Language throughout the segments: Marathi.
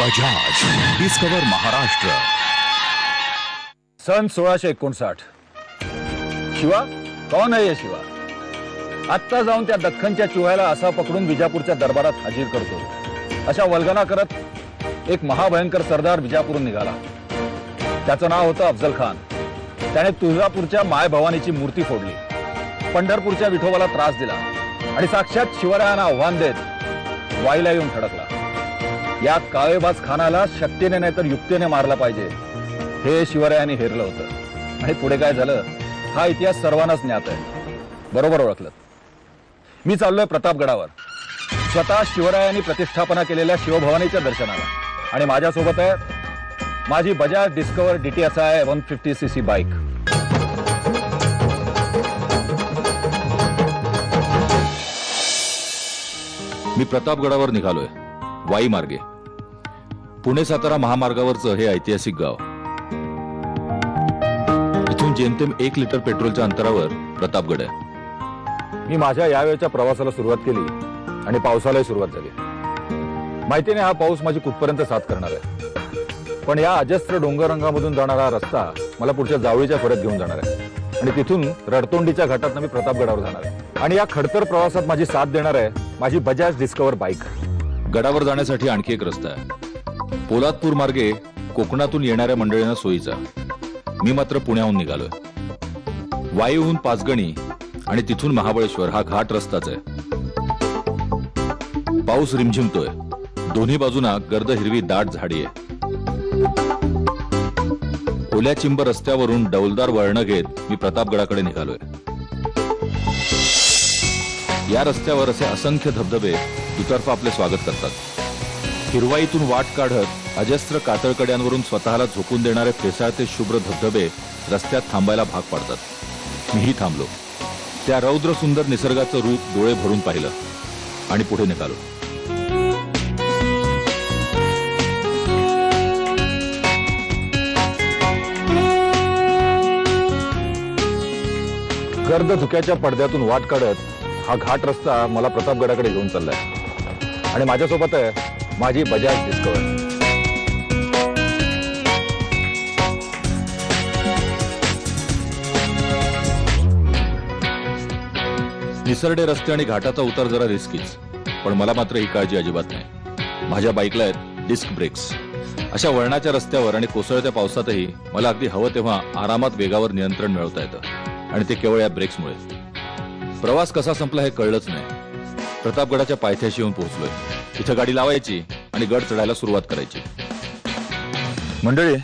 बजाज डिस्कवर महाराष्ट्र। सन 1659। शिवा कौन है ये शिवा? आत्ता जाऊन त्या दख्खनच्या चुह्याला असा पकडून विजापूरच्या दरबारात हाजीर करतो अशा वल्गना करत एक महाभयंकर सरदार विजापूरहून निघाला। त्याचं नाव होतं अफजल खान। त्याने तुळजापूरच्या माय भवानीची मूर्ती फोडली, पंढरपूरच्या विठोबाला त्रास दिला आणि साक्षात शिवरायांना आव्हान देत वाईला येऊन धडकला। या काळेबाज खानाला शक्तीने नाही तर युक्तीने मारला पाहिजे हे शिवरायांनी हेरलं होतं। आणि पुढे काय झालं हा इतिहास सर्वांनाच ज्ञात आहे। बरोबर ओळखलं। मी चाललोय प्रतापगडावर स्वतः शिवरायांनी प्रतिष्ठापना केलेल्या शिवभवानीच्या दर्शनाला, आणि माझ्यासोबत आहे माझी बजाज डिस्कवर DTSI 150cc बाईक। मी प्रतापगडावर निघालोय वाई मार्गे। पुणे सातारा महामार्गावरचं हे ऐतिहासिक गाव। इथून जेमतेम 1 लिटर पेट्रोलच्या अंतरावर प्रतापगड आहे। मी माझ्या यावेळच्या प्रवासाला सुरुवात केली आणि पावसालाही सुरुवात झाली। माहितीने हा पाऊस माझी कुठपर्यंत साथ करणार आहे, पण या अजस्त्र डोंगररंगामधून जाणारा रस्ता मला पुढच्या जावळीच्या खोऱ्यात घेऊन जाणार आहे आणि तिथून रडतोंडीच्या घाटातून मी प्रतापगडावर जाणार आहे। आणि या खडतर प्रवासात माझी साथ देणार आहे माझी बजाज डिस्कवर बाईक। गडावर जाण्यासाठी आणखी एक रस्ता आहे, पोलादपूर मार्गे कोकणातून येणाऱ्या मंडळींना सोयीचा। मी मात्र पुण्याहून निघालोय। वाईहून पाचगणी आणि तिथून महाबळेश्वर हा घाट रस्ताच आहे। पाऊस रिमझिमतोय, दोन्ही बाजूना गर्द हिरवी दाट झाडी आहे। ओल्या चिंब रस्त्यावरून डौलदार वळण घेत मी प्रतापगडाकडे निघालोय। या रस्त्यावर असे असंख्य धबधबे दुतर्फा आपले स्वागत करतात। हिरवाईतून वाट काढत अजस्त्र कातळकड्यांवरून स्वतःला झोकून देणारे फेसाळते शुभ्र धबधबे रस्त्यात थांबायला भाग पाडतात। मीही थांबलो। त्या रौद्र सुंदर निसर्गाचं रूप डोळे भरून पाहिलं आणि पुढे निघालो। गर्द धुक्याच्या पडद्यातून वाट काढत हा घाट रस्ता मला प्रतापगडाकडे घेऊन चाललाय आणि माझ्यासोबत आहे माझी बजाज डिस्कवर। निसरडे रस्ते आणि घाटाचा उतार जरा रिस्कीच, पण मला मात्र ही काळजी अजिबात नाही। माझ्या बाईकला आहेत डिस्क ब्रेक्स। अशा वळणाच्या रस्त्यावर आणि कोसळत्या पावसातही मला अगदी हवं तेव्हा आरामात वेगावर नियंत्रण मिळवता येतं, आणि ते केवळ या ब्रेक्समुळे। प्रवास कसा संपला हे कळलंच नाही। प्रतापगडाच्या पायथ्याशी येऊन पोहोचलोय। इथं गाडी लावायची आणि गड चढायला सुरुवात करायची। मंडळी,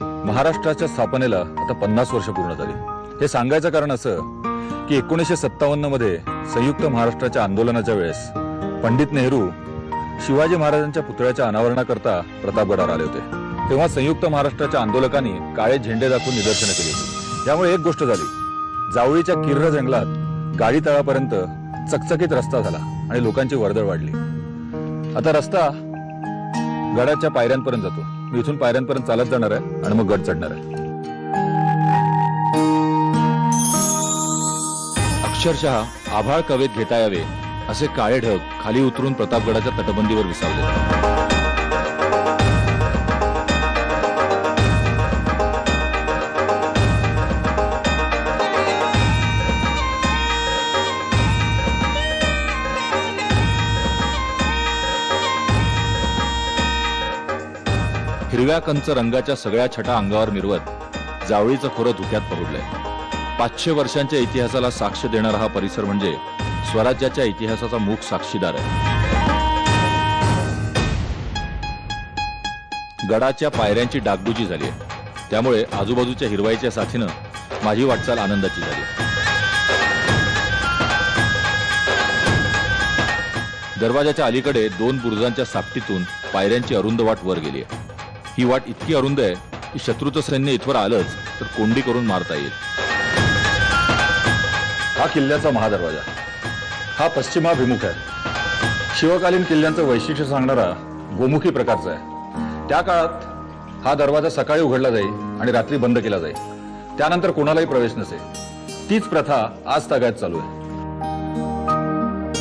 महाराष्ट्राच्या स्थापनेला आता 50 वर्ष पूर्ण झाली। हे सांगायचं कारण असं की 1957 मध्ये संयुक्त महाराष्ट्राच्या आंदोलनाच्या वेळेस पंडित नेहरू शिवाजी महाराजांच्या पुतळ्याच्या अनावरणाकरता प्रतापगडावर आले होते। तेव्हा संयुक्त महाराष्ट्राच्या आंदोलकांनी काळे झेंडे दाखवून निदर्शनं केली होती। त्यामुळे एक गोष्ट झाली, जावळीच्या किर्र जंगलात गाडी तळापर्यंत चकचकीत रस्ता झाला आणि लोकांची वर्दळ वाढली। आता रस्ता गडाच्या पायऱ्यांपर्यंत जातो। मी इथून पायऱ्यांपर्यंत चालत जाणार आहे आणि मग गड चढणार आहे। अक्षरशः आभाळ कवेत घेता यावे असे काळे ढग खाली उतरून प्रतापगडाच्या तटबंदीवर विसावले। हिरव्या कंच रंगाच्या सगळ्या छटा अंगावर मिरवत जावळीचं खोरं धुक्यात पहुडलंय। 500 वर्षांच्या इतिहासाला साक्ष देणारा हा परिसर म्हणजे स्वराज्याच्या इतिहासाचा मूक साक्षीदार आहे। गडाच्या पायऱ्यांची डागडुजी झाली आहे, त्यामुळे आजूबाजूच्या हिरवाईच्या साथीनं माझी वाटचाल आनंदाची झाली। दरवाजाच्या अलीकडे 2 बुरुजांच्या सापटीतून पायऱ्यांची अरुंद वाट वर गेली आहे। ही वाट इतकी अरुंद आहे की शत्रूचं सैन्य इथवर आलंच तर कोंडी करून मारता येईल। हा किल्ल्याचा महादरवाजा, हा पश्चिमाभिमुख आहे। शिवकालीन किल्ल्यांचं वैशिष्ट्य सांगणारा गोमुखी प्रकारचा आहे। त्या काळात हा दरवाजा सकाळी उघडला जाईल आणि रात्री बंद केला जाईल, त्यानंतर कोणालाही प्रवेश नसेल। तीच प्रथा आज तागायत चालू आहे।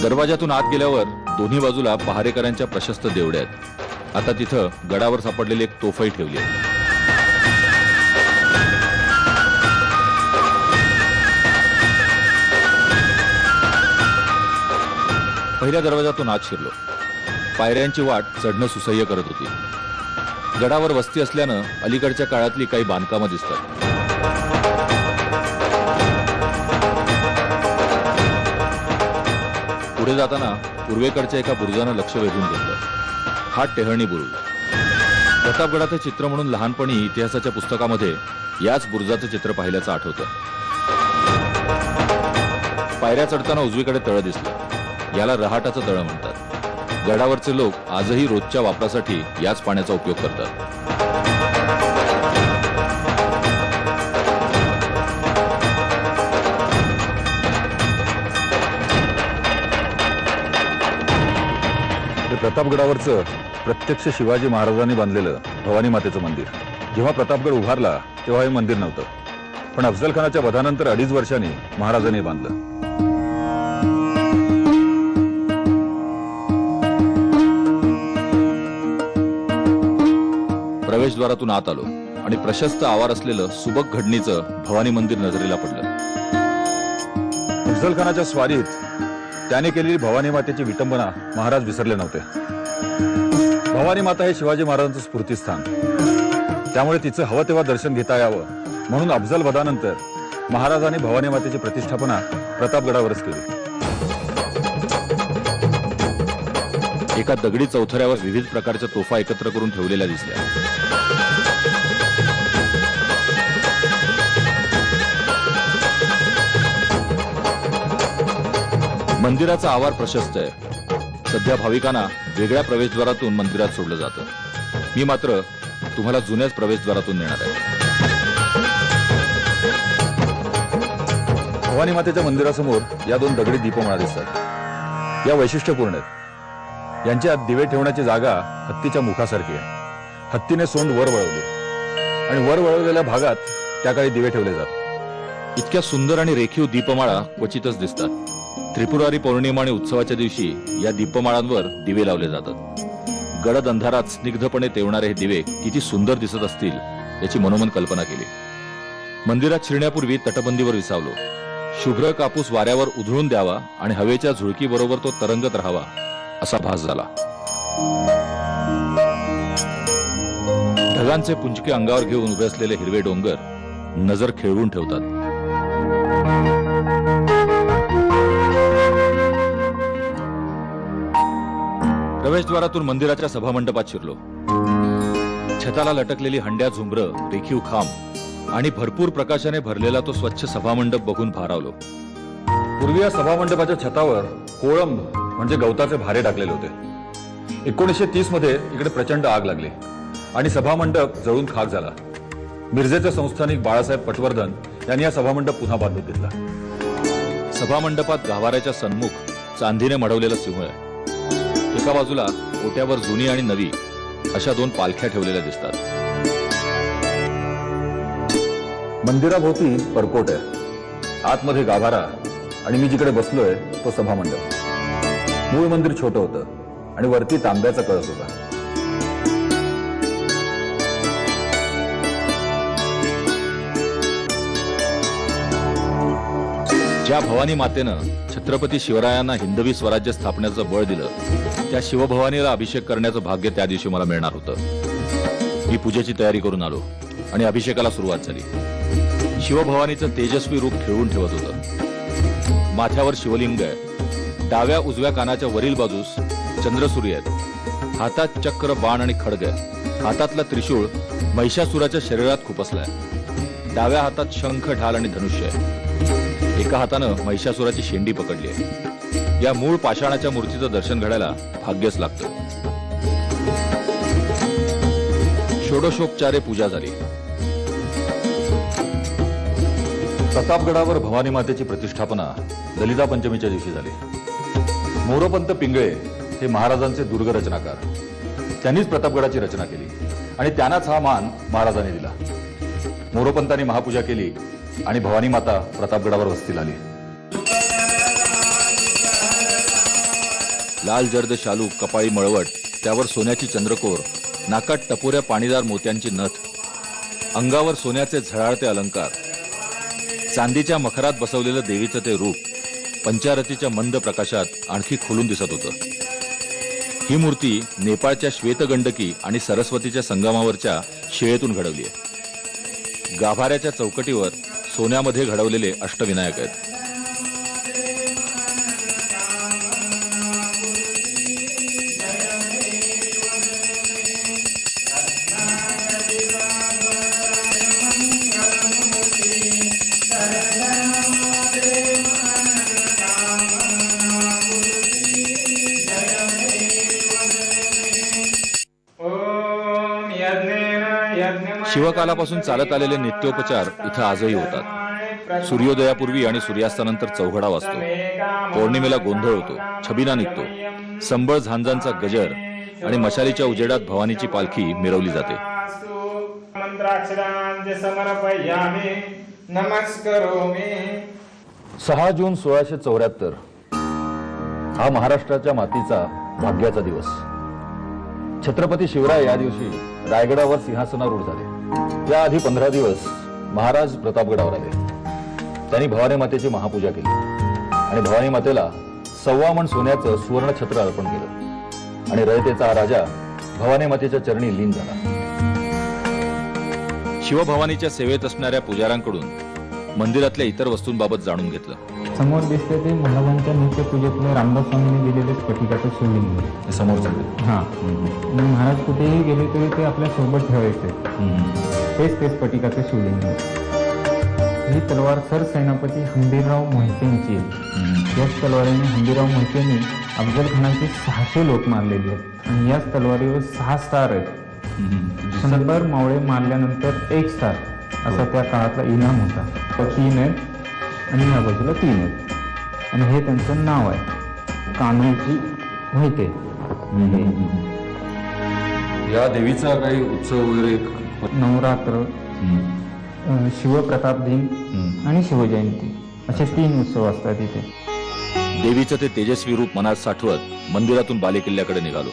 दरवाजातून आत गेल्यावर दोन्ही बाजूला पहारेकऱ्यांच्या प्रशस्त देवड्या आहेत। आता तिथं गडावर सापडलेली एक तोफही ठेवली आहे. पहिल्या दरवाजातून आत शिरलो. पायऱ्यांची वाट चढणं सुसह्य करत होती. गडावर वस्ती असल्यानं अलीकडच्या काळातली काही बांधकामं दिसतात. पुढे जाताना पूर्वेकडच्या एका बुरुजानं लक्ष वेधून घेतलं. हा टेहळणी बुरुज. प्रतापगडाचं चित्र म्हणून लहानपणी इतिहासाच्या पुस्तकामध्ये याच बुरुजाचं चित्र पाहिल्याचं आठवतं. पायऱ्या चढताना उजवीकडे तळं दिसलं. याला रहाटाचं तळं म्हणतात. गडावरचे लोक आजही रोजच्या वापरासाठी याच पाण्याचा उपयोग करतात. हे प्रतापगडावरचं प्रत्यक्ष शिवाजी महाराजांनी बांधलेलं भवानी मातेचं मंदिर. जेव्हा प्रतापगड उभारला तेव्हा हे मंदिर नव्हतं, पण अफजल खानाच्या वधानंतर 2.5 वर्षांनी महाराजांनी बांधलं. प्रवेशद्वारातून आत आलो आणि प्रशस्त आवार असलेलं सुबक घडणीचं भवानी मंदिर नजरेला पडलं. अफजल खानाच्या स्वारीत त्याने केलेली भवानी मातेची विटंबना महाराज विसरले नव्हते. भवानी माता हे शिवाजी महाराजांचं स्फूर्तिस्थान. त्यामुळे तिचं हवं तेव्हा दर्शन घेता यावं म्हणून अफजल वधानंतर महाराजांनी भवानी मातेची प्रतिष्ठापना प्रतापगडावरच केली. एका दगडी चौथऱ्यावर विविध प्रकारच्या तोफा एकत्र करून ठेवलेल्या दिसल्या. मंदिराचा आवार प्रशस्त आहे. सध्या भाविकांना वेगळ्या प्रवेशद्वारातून मंदिरात सोडलं जातं. मी मात्र तुम्हाला जुन्याच प्रवेशद्वारातून नेणार आहे. भवानी मातेच्या मंदिरासमोर या 2 दगडी दीपमाळा दिसतात. या वैशिष्ट्यपूर्ण आहेत. यांच्यात दिवे ठेवण्याची जागा हत्तीच्या मुखासारखी आहे. हत्तीने सोंड वर वळवली आणि वर वळवलेल्या भागात त्या काळी दिवे ठेवले जातात. इतक्या सुंदर आणि रेखीव दीपमाळा क्वचितच दिसतात. त्रिपुरारी पौर्णिमा आणि उत्सवाच्या दिवशी या दीपमाळांवर दिवे लावले जातात. गडद अंधारात स्निग्धपणे तेवणारे हे दिवे किती सुंदर दिसत असतील याची मनोमन कल्पना केली. मंदिरात शिरण्यापूर्वी तटबंदीवर विसावलो. शुभ्र कापूस वाऱ्यावर उधळून द्यावा आणि हवेच्या झुळकीबरोबर तो तरंगत राहावा असा भास झाला. ढगांचे पुंजके अंगावर घेऊन उभे असलेले हिरवे डोंगर नजर खेळवून ठेवतात. प्रवेशद्वारातून मंदिराच्या सभामंडपात शिरलो. छताला लटकलेली हंड्या झुंबरं, रेखीव खांब आणि भरपूर प्रकाशाने भरलेला तो स्वच्छ सभामंडप बघून भारावलो. पूर्वी या सभामंडपाच्या छतावर कोळंब म्हणजे गवताचे भारे टाकलेले होते. 1930 मध्ये इकडे प्रचंड आग लागली आणि सभामंडप जळून खाक झाला. मिरजेचे संस्थानिक बाळासाहेब पटवर्धन यांनी हा सभामंडप पुन्हा बांधून घेतला. सभामंडपात गाभाऱ्याच्या सन्मुख चांदीने मढवलेलं सिंह आहे. एका बाजूला ओट्यावर जुनी आणि नवी अशा 2 पालख्या ठेवलेल्या दिसतात. मंदिराभोवती परकोट आहे. आतमध्ये गाभारा आणि मी जिकडे बसलोय तो सभामंडप. मूळ मंदिर छोटं होतं आणि वरती तांब्याचा कळस होता. ज्या भवानी मातेनं छत्रपती शिवरायांना हिंदवी स्वराज्य स्थापण्याचं बळ दिलं त्या शिवभवानीला अभिषेक करण्याचं भाग्य त्या दिवशी मला मिळणार होतं. मी पूजेची तयारी करून आलो आणि अभिषेकाला सुरुवात झाली. शिवभवानीचं तेजस्वी रूप खेळून ठेवत होतं. माथ्यावर शिवलिंग आहे. डाव्या उजव्या कानाच्या वरील बाजूस चंद्रसूर्य आहेत. हातात चक्र, बाण आणि खड्ग आहे. हातातला त्रिशूळ महिषासुराच्या शरीरात खुपसलाय. डाव्या हातात शंख, ढाल आणि धनुष्य आहे. एका हातानं महिषासुराची शेंडी पकडली आहे. या मूळ पाषाणाच्या मूर्तीचं दर्शन घडायला भाग्यच लागतं. षोडशोपचारे पूजा झाली. प्रतापगडावर भवानी मातेची प्रतिष्ठापना ललिता पंचमीच्या दिवशी झाली. मोरोपंत पिंगळे हे महाराजांचे दुर्ग रचनाकार. त्यांनीच प्रतापगडाची रचना केली आणि त्यांनाच हा मान महाराजांनी दिला. मोरोपंतांनी महापूजा केली आणि भवानी माता प्रतापगडावर वस्तीला आली. लाल जर्द शालू, कपाळी मळवट, त्यावर सोन्याची चंद्रकोर, नाकात टपोऱ्या पाणीदार मोत्यांची नथ, अंगावर सोन्याचे झळाळते अलंकार, चांदीच्या मखरात बसवलेलं देवीचं ते रूप पंचारतीच्या मंद प्रकाशात आणखी खुलून दिसत होतं. ही मूर्ती नेपाळच्या श्वेतगंडकी आणि सरस्वतीच्या संगमावरच्या शिळेतून घडवली आहे. गाभाऱ्याच्या चौकटीवर सोन्यामध्ये घडवलेले अष्टविनायक आहेत. शिवकालापासून चालत आलेले नित्योपचार इथं आजही होतात. सूर्योदयापूर्वी आणि सूर्यास्तानंतर चौघडा वाजतो. पौर्णिमेला गोंधळ होतो, छबिना निघतो, संबळ झांजांचा गजर आणि मशालीच्या उजेडात भवानीची पालखी मिरवली जाते. नमस्करोमि. 6 जून 1674 हा महाराष्ट्राच्या मातीचा भाग्याचा दिवस. छत्रपती शिवराय या दिवशी रायगडावर सिंहासनारूढ झाले. याआधी 15 दिवस महाराज प्रतापगडावर आले. त्यांनी भवानी मातेची महापूजा केली आणि भवानी मातेला 1.25 मन सोन्याचं सुवर्ण छत्र अर्पण केलं आणि रयतेचा राजा भवानी मातेच्या चरणी लीन झाला. शिवभवानीच्या सेवेत असणाऱ्या पुजाऱ्यांकडून मंदिरातल्या इतर वस्तूंबाबत जाणून घेतलं. समोर दिसते ते महाराजांच्या नित्यपूजेतले रामदास स्वामींनी दिलेले स्फटिकाचे शिवलिंग समोर हा. आणि महाराज कुठेही गेले तरी ते आपल्या सोबत ठेवायचे. तेच ते स्फटिकाचे शिवलिंग. ही तलवार सरसेनापती हंबीरराव मोहितेंची आहे. याच तलवारीने हंबीरराव मोहितेंनी अफजल खानाचे 600 लोक मारलेले आहेत आणि याच तलवारीवर 6 स्टार आहेत. 100 मावळे मारल्यानंतर 1 स्टार असा त्या काळातला इनाम होता. 3 आहेत आणि या बाजूला 3 आहेत आणि हे त्यांचं नाव आहे, कान्होजी मोहिते. या देवीचा काही उत्सव वगैरे नवरात्र, शिवप्रताप दिन आणि शिवजयंती असे 3 उत्सव असतात इथे. देवीचं ते तेजस्वी रूप मनात साठवत मंदिरातून बालेकिल्ल्याकडे निघालो.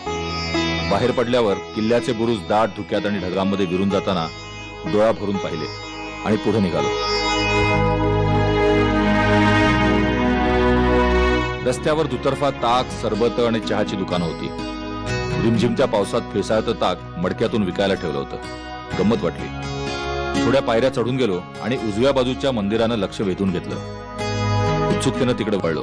बाहेर पडल्यावर किल्ल्याचे बुरुज दाट धुक्यात आणि ढगांमध्ये विरून जाताना डोळा भरून पाहिले आणि पुढे निघालो. रस्त्यावर दुतर्फा ताक, सरबत आणि चहाची दुकानं होती. रिमझिमच्या पावसात फेसाळतं ताक मडक्यातून विकायला ठेवलं होतं. गंमत वाटली. थोड्या पायऱ्या चढून गेलो आणि उजव्या बाजूच्या मंदिरानं लक्ष वेधून घेतलं. उत्सुकतेनं तिकडे वळलो.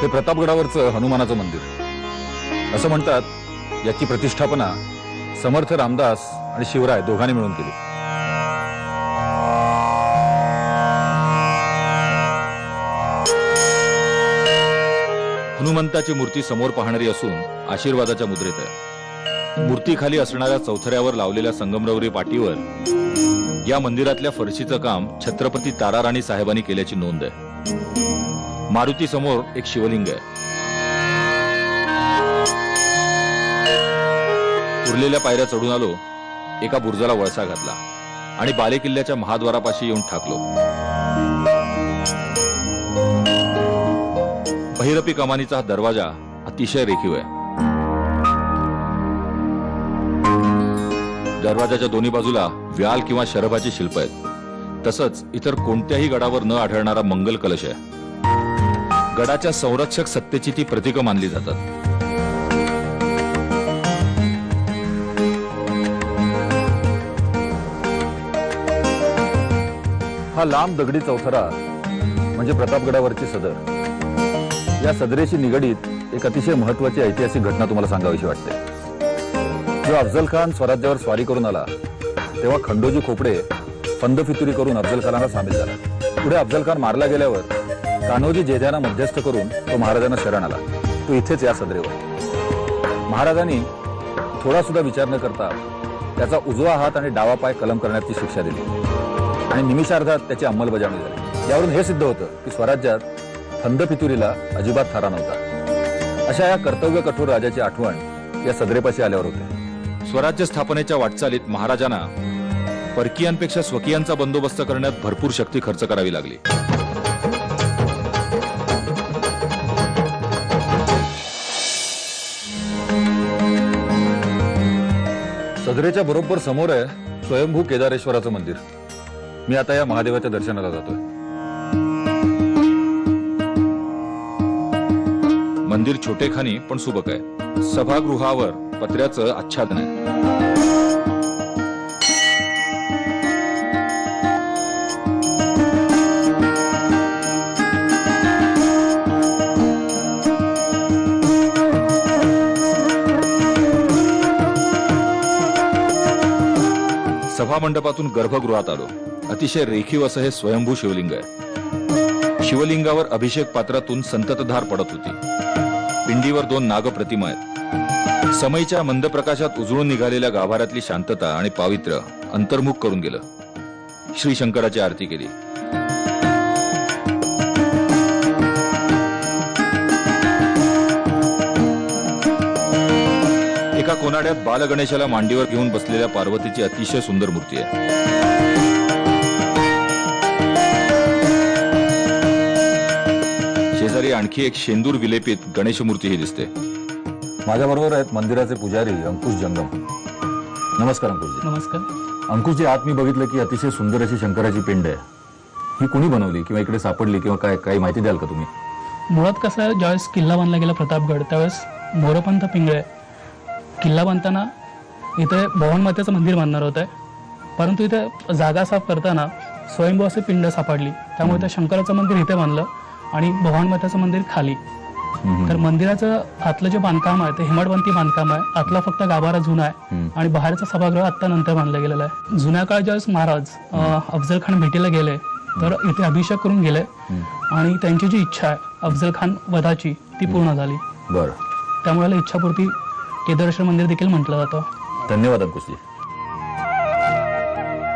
हे प्रतापगडावरचं हनुमानाचं मंदिर. असं म्हणतात याची प्रतिष्ठापना समर्थ रामदास आणि शिवराय दोघांनी मिळून केली. हनुमंताची मूर्ती समोर पाहणारी असून आशीर्वादाच्या मुद्रेत आहे. मूर्तीखाली असणाऱ्या चौथऱ्यावर लावलेल्या संगमरवरी पाटीवर या मंदिरातल्या फरशीचं काम छत्रपती ताराराणी साहेबांनी केल्याची नोंद आहे. मारुती समोर एक शिवलिंग आहे. उरलेल्या पायऱ्या चढून आलो. एका बुरुजाला वळसा घातला आणि बालेकिल्ल्याच्या महाद्वारापाशी येऊन ठाकलो. बहिरपी कमानीचा हा दरवाजा अतिशय रेखीव आहे. दरवाजाच्या दोन्ही बाजूला व्याल किंवा शरभाची शिल्प आहेत. तसंच इतर कोणत्याही गडावर न आढळणारा मंगल कलश आहे. गडाच्या संरक्षक सत्तेची ती प्रतीकं मानली जातात. हा लांब दगडी चौथरा म्हणजे प्रतापगडावरची सदर. या सदरेशी निगडीत एक अतिशय महत्वाची ऐतिहासिक घटना तुम्हाला सांगावीशी वाटते. जेव्हा अफजल खान स्वराज्यावर स्वारी करून आला तेव्हा खंडोजी खोपडे फंद फितुरी करून अफजल खानाला सामील झाला. पुढे अफजल खान मारला गेल्यावर कान्होजी जेध्याना मध्यस्थ करून तो महाराजांना शरण आला. तो इथेच या सदरेवर. महाराजांनी थोडा सुद्धा विचार न करता त्याचा उजवा हात आणि डावा पाय कलम करण्याची शिक्षा दिली आणि निमिषार्धात त्याची अंमलबजावणी झाली. यावरून हे सिद्ध होतं की स्वराज्यात फंद फितुरीला अजिबात थारा नव्हता. अशा या कर्तव्य कठोर राजाची आठवण या सदरेपाशी आल्यावर होते. स्वराज्य स्थापनेच्या वाटचालीत महाराजांना परकीयांपेक्षा स्वकीयांचा बंदोबस्त करण्यात भरपूर शक्ती खर्च करावी लागली. पदरेच्या बरोबर समोर आहे स्वयंभू केदारेश्वराचं मंदिर. मी आता या महादेवाच्या दर्शनाला जातोय. मंदिर छोटेखानी पण सुबक आहे. सभागृहावर पत्र्याचं आच्छादन आहे. सभामंडपातून गर्भगृहात आलो. अतिशय रेखीव असं हे स्वयंभू शिवलिंग आहे. शिवलिंगावर अभिषेक पात्रातून संततधार पडत होती. पिंडीवर 2 नागप्रतिमा आहेत. समईच्या मंद प्रकाशात उजळून निघालेल्या गाभाऱ्यातली शांतता आणि पावित्र्य अंतर्मुख करून गेलं. श्री शंकराची आरती केली. एका कोनाड्यात बालगणेशाला मांडीवर घेऊन बसलेल्या पार्वतीची अतिशय सुंदर मूर्ती आहे. शेजारी आणखी एक शेंदूर विलेपित गणेश मूर्तीही दिसते. माझ्या बरोबर आहेत मंदिराचे पुजारी अंकुश जंगम. नमस्कार अंकुशजी. नमस्कार. अंकुशजी, आत मी बघितलं की अतिशय सुंदर अशी शंकराची पिंड आहे. ही कुणी बनवली किंवा इकडे सापडली किंवा काय काही माहिती द्याल का तुम्ही? मुळात कसं आहे, ज्यावेळेस किल्ला बांधला गेला प्रतापगड त्यावेळेस मोरपंथ पिंगळे किल्ला बांधताना इथे भवानीमातेचं मंदिर बांधणार होतं, परंतु इथे जागा साफ करताना स्वयंभू असे पिंड सापडली. त्यामुळे त्या शंकराचं मंदिर इथे बांधलं आणि भवानीमातेचं मंदिर खाली. तर मंदिराचं आतलं जे बांधकाम आहे ते हेमाडपंथी बांधकाम आहे. आतला फक्त गाभारा जुना आहे आणि बाहेरचं सभागृह आत्ता नंतर बांधलं गेलेलं आहे. जुन्या काळात ज्यावेळेस महाराज अफजल खान भेटीला गेले तर इथे अभिषेक करून गेले आणि त्यांची जी इच्छा आहे अफजल खान वधाची ती पूर्ण झाली. बरं, त्यामुळे याला इच्छापूर्ती केदारेश्वर मंदिर देखील म्हटलं जातं. धन्यवाद अंकुशजी.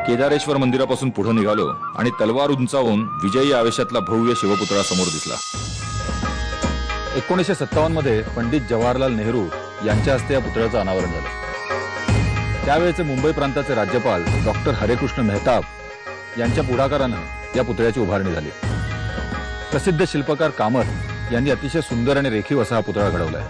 केदारेश्वर मंदिरापासून पुढे निघालो आणि तलवार उंचावून विजयी आवेशातला भव्य शिवपुतळा समोर दिसला. 1957 मध्ये पंडित जवाहरलाल नेहरू यांच्या हस्ते या पुतळ्याचं अनावरण झालं. त्यावेळेचे मुंबई प्रांताचे राज्यपाल डॉक्टर हरेकृष्ण मेहताब यांच्या पुढाकारानं या पुतळ्याची उभारणी झाली. प्रसिद्ध शिल्पकार कामत यांनी अतिशय सुंदर आणि रेखीव असा हा पुतळा घडवलाय.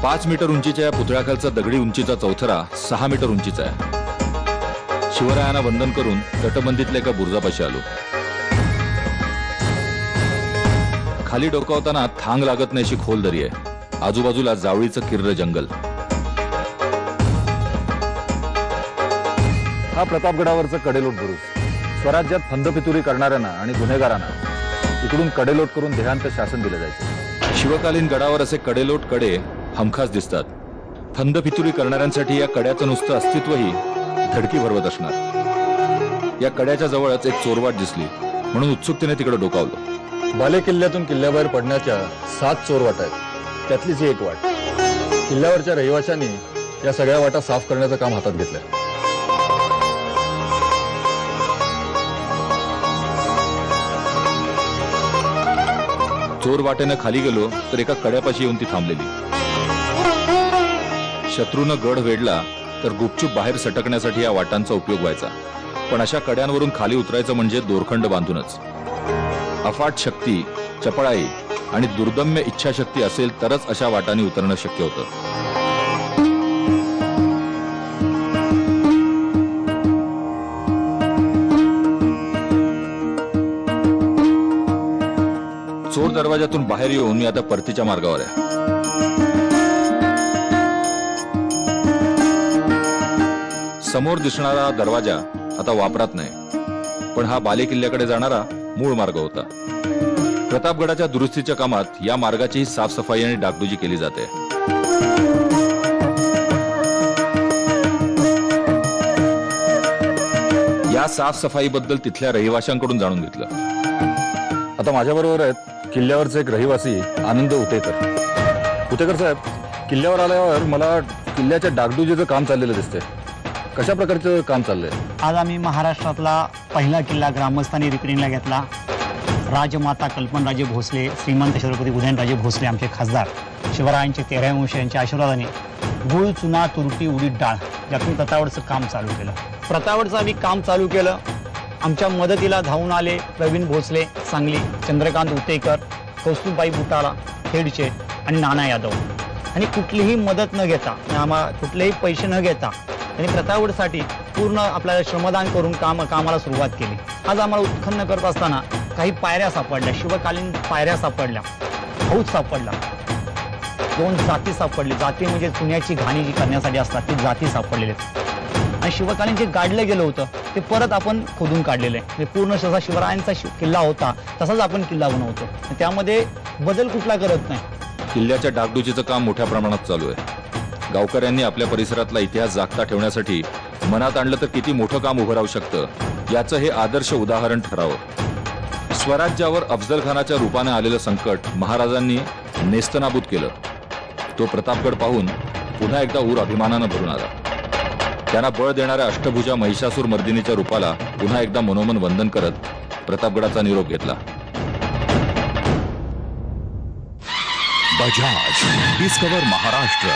5 मीटर उंचीच्या या पुतळ्याखालचा दगडी उंचीचा चौथरा 6 मीटर उंचीचा आहे. शिवरायांना वंदन करून तटबंदीतल्या एका बुरुजापाशी आलो. खाली डोकावताना थांग लागत नाही अशी खोल दरी आहे. आजूबाजूला जावळीचं किर्र जंगल. हा प्रतापगडावरचं कडेलोट बुरुज. स्वराज्यात फंदफितुरी करणाऱ्यांना आणि गुन्हेगारांना इकडून कडेलोट करून देहांत शासन दिलं जायचं. शिवकालीन गडावर असे कडेलोट कडे हमखास दिसतात. फंदफितुरी करणाऱ्यांसाठी या कड्याचं नुसतं अस्तित्वही धडकी भरवत असणार. या कड्याच्या जवळच एक चोरवाट दिसली म्हणून उत्सुकतेने तिकडे डोकावलो. बाले किल्ल्यातून किल्ल्याबाहेर पडण्याच्या 7 चोरवाटा आहेत. त्यातलीच ही एक वाट. किल्ल्यावरच्या रहिवाशांनी या सगळ्या वाटा साफ करण्याचं काम हातात घेतलंय. चोर वाटेनं खाली गेलो तर एका कड्यापाशी येऊन ती थांबलेली. शत्रूनं गड वेढला तर गुपचूप बाहेर सटकण्यासाठी या वाटांचा उपयोग व्हायचा. पण अशा कड्यांवरून खाली उतरायचं म्हणजे दोरखंड बांधूनच. अफाट शक्ती, चपळाई आणि दुर्दम्य इच्छाशक्ती असेल तरच अशा वाटांनी उतरणं शक्य होतं. चोर दरवाजातून बाहेर येऊन मी आता परतीच्या मार्गावर आहे. समोर दिसणारा दरवाजा आता वापरात नाही, पण हा बाले किल्ल्याकडे जाणारा मूळ मार्ग होता. प्रतापगडाच्या दुरुस्तीच्या कामात या मार्गाची साफसफाई आणि डागडुजी केली जाते. या साफसफाईबद्दल तिथल्या रहिवाशांकडून जाणून घेतलं. आता माझ्याबरोबर आहेत किल्ल्यावरचे एक रहिवासी आनंद उतेकर. उतेकर साहेब, किल्ल्यावर आल्यावर मला किल्ल्याच्या डागडुजीचं काम चाललेलं दिसतंय. कशा प्रकारचं काम चाललंय? आज आम्ही महाराष्ट्रातला पहिला किल्ला ग्रामस्थांनी रिपेरिंगला घेतला. राजमाता कल्पनराजे भोसले, श्रीमंत छत्रपती उदयनराजे भोसले आमचे खासदार, शिवरायांचे 13 वंश यांच्या आशीर्वादाने गुळ, चुना, तुरटी, उडीद डाळ यातून प्रतापगडचं काम चालू केलं. प्रतापगडचं आम्ही काम चालू केलं. आमच्या मदतीला धावून आले प्रवीण भोसले सांगली, चंद्रकांत उतेकर, कौस्तुभबाई बुटाळा खेडचे आणि नाना यादव. आणि कुठलीही मदत न घेता कुठलेही पैसे न घेता त्यांनी प्रतापगडसाठी पूर्ण आपल्याला श्रमदान करून कामाला सुरुवात केली. आज आम्हाला उत्खनन करत असताना काही पायऱ्या सापडल्या, शिवकालीन पायऱ्या सापडल्या, हौद सापडला, 2 जाती सापडली. जाती म्हणजे चुन्याची घाणी जी करण्यासाठी असतात ती जाती सापडलेली आहेत. आणि शिवकालीन जे गाडलं गेलं होतं ते परत आपण खोदून काढलेलं आहे. म्हणजे पूर्ण जसा शिवरायांचा किल्ला होता तसाच आपण किल्ला बनवतो. त्यामध्ये बदल कुठला करत नाही. किल्ल्याच्या डागडुजीचं काम मोठ्या प्रमाणात चालू आहे. गावकऱ्यांनी आपल्या परिसरातला इतिहास जागता ठेवण्यासाठी मनात आणलं तर किती मोठं काम उभं राहू शकतं याचं हे आदर्श उदाहरण ठरावं. स्वराज्यावर अफजल खानाच्या रूपाने आलेलं संकट महाराजांनी नेस्तनाबूत केलं. तो प्रतापगड पाहून पुन्हा एकदा ऊर अभिमानानं भरून आला. त्यांना बळ देणाऱ्या अष्टभुजा महिषासूर मर्दिनीच्या रूपाला पुन्हा एकदा मनोमन वंदन करत प्रतापगडाचा निरोप घेतला. बजाज डिस्कवर महाराष्ट्र.